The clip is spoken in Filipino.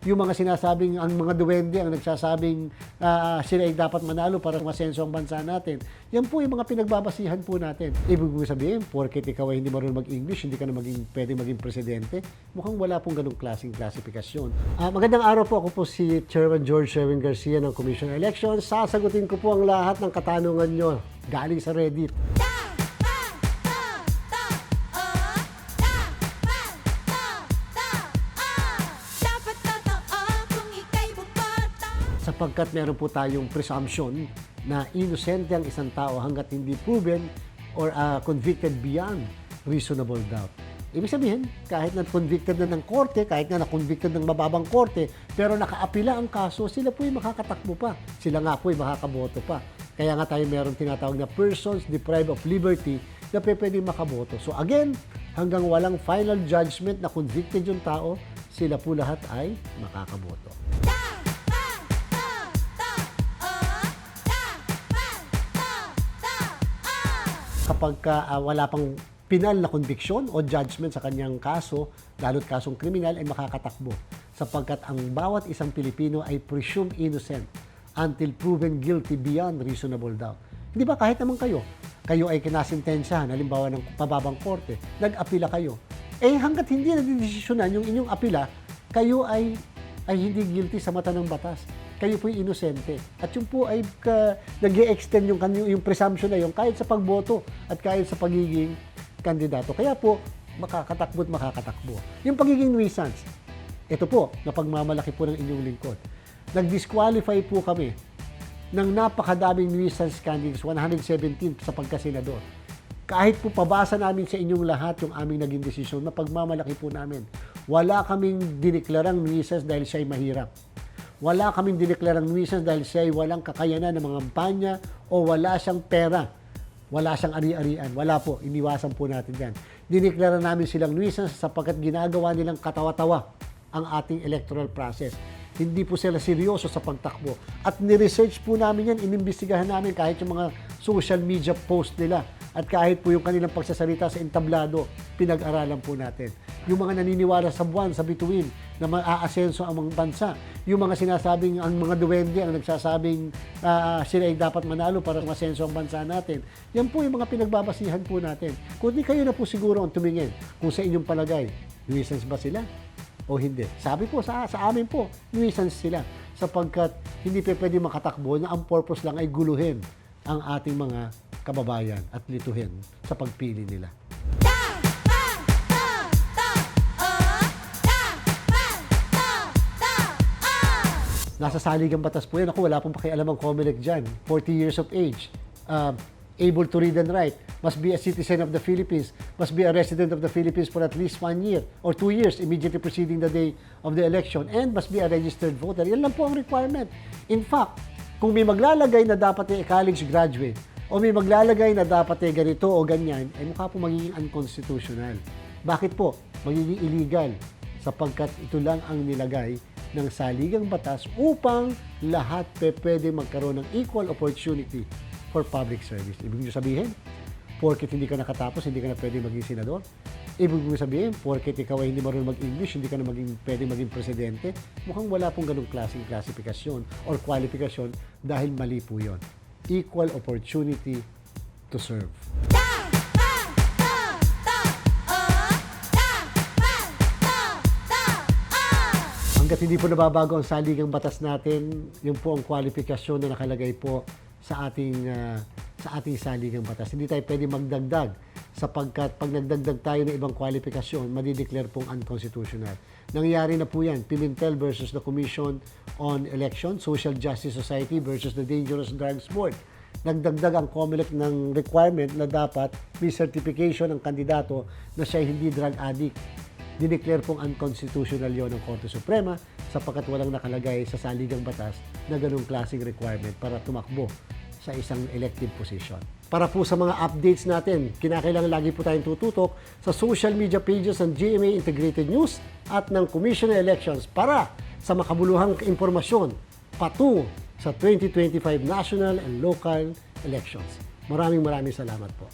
yung mga sinasabing, ang mga duwende ang nagsasabing sila ay dapat manalo para masenso ang bansa natin. Yan po yung mga pinagbabasihan po natin. Ibig sabihin, porket ikaw ay hindi marunong mag-English, hindi ka na pwede maging presidente, mukhang wala pong ganung klaseng klasifikasyon. Magandang araw po, ako po si Chairman George Sherwin Garcia ng Commission on Elections. Sasagutin ko po ang lahat ng katanungan nyo galing sa Reddit. Sapagkat meron po tayong presumption na inosente ang isang tao hanggat hindi proven or convicted beyond reasonable doubt. Ibig sabihin, kahit na-convicted na ng korte, kahit na na-convicted ng mababang korte, pero nakaapila ang kaso, sila po ay makakatakbo pa. Sila nga po ay makakaboto pa. Kaya nga tayo meron tinatawag na persons deprived of liberty na pwedeng makaboto. So again, hanggang walang final judgment na convicted yung tao, sila po lahat ay makakaboto. Kapag wala pang penal na conviction o judgment sa kanyang kaso, lalo't kasong kriminal, ay makakatakbo. Sapagkat ang bawat isang Pilipino ay presumed innocent until proven guilty beyond reasonable doubt. Hindi ba kahit naman kayo ay kinasintensyahan, halimbawa ng pababang korte, nag-apila kayo. Eh hanggat hindi nagdidesisyonan yung inyong apila, kayo ay hindi guilty sa mata ng batas. Kayo po'y inosente. At yung po ay nag-i-extend yung presumption na yun kahit sa pagboto at kahit sa pagiging kandidato. Kaya po, makakatakbo at makakatakbo. Yung pagiging nuisance, ito po, napagmamalaki po ng inyong lingkod. Nag-disqualify po kami ng napakadaming nuisance candidates, 117 sa pagkasenador. Kahit po pabasa namin sa inyong lahat yung aming naging desisyon, napagmamalaki po namin. Wala kaming diniklarang nuisance dahil siya'y mahirap. Wala kaming dineklarang nuisance dahil siya ay walang kakayanan ng mga kampanya o wala siyang pera. Wala siyang ari-arian. Wala po. Iniwasan po natin yan. Dineklara namin silang nuisance sapagkat ginagawa nilang katawa-tawa ang ating electoral process. Hindi po sila seryoso sa pagtakbo. At ni-research po namin yan, inimbestigahan namin kahit yung mga social media post nila. At kahit po yung kanilang pagsasalita sa entablado, pinag-aralan po natin. Yung mga naniniwala sa buwan, sa bituin, na maaasenso ang mga bansa. Yung mga sinasabing, ang mga duwende ang nagsasabing sila ay dapat manalo para masenso ang bansa natin. Yan po yung mga pinagbabasihan po natin. Kundi kayo na po siguro ang tumingin kung sa inyong palagay, nuisance ba sila o hindi. Sabi po sa amin po, nuisance sila. Sapagkat hindi pwede makatakbo na ang purpose lang ay guluhin ang ating mga kababayan at lituhin sa pagpili nila. Nasa saligang batas po yan. Ako, wala pong pakialam ang COMELEC dyan. 40 years of age. Able to read and write. Must be a citizen of the Philippines. Must be a resident of the Philippines for at least 1 year or 2 years immediately preceding the day of the election. And must be a registered voter. Yan lang po ang requirement. In fact, kung may maglalagay na dapat ay college graduate o may maglalagay na dapat ay ganito o ganyan, ay mukha po magiging unconstitutional. Bakit po? Magiging illegal sapagkat ito lang ang nilagay ng saligang batas upang lahat pwede magkaroon ng equal opportunity for public service. Ibig sabihin, porket hindi ka nakatapos, hindi ka na pwede maging senador. Ibig sabihin, porket ikaw ay hindi marunong mag-English, hindi ka na pwede maging presidente. Mukhang wala pong ganung klaseng klasifikasyon or kwalifikasyon dahil mali po yun. Equal opportunity to serve. Hanggat hindi po nababago ang saligang batas natin, yun po ang kwalifikasyon na nakalagay po sa ating saligang batas. Hindi tayo pwede magdagdag sapagkat pag nagdagdag tayo ng ibang kwalifikasyon, madideclare pong unconstitutional. Nangyari na po yan, Pimentel versus the Commission on Elections, Social Justice Society versus the Dangerous Drugs Board. Nagdagdag ang COMELEC ng requirement na dapat may certification ng kandidato na siya hindi drug addict. Dineclare pong unconstitutional yon ng Korte Suprema sapagkat walang nakalagay sa saligang batas na ganung klaseng requirement para tumakbo sa isang elective position. Para po sa mga updates natin, kinakailangan lagi po tayong tututok sa social media pages ng GMA Integrated News at ng Commission on Elections para sa makabuluhang impormasyon patungo sa 2025 national and local elections. Maraming salamat po.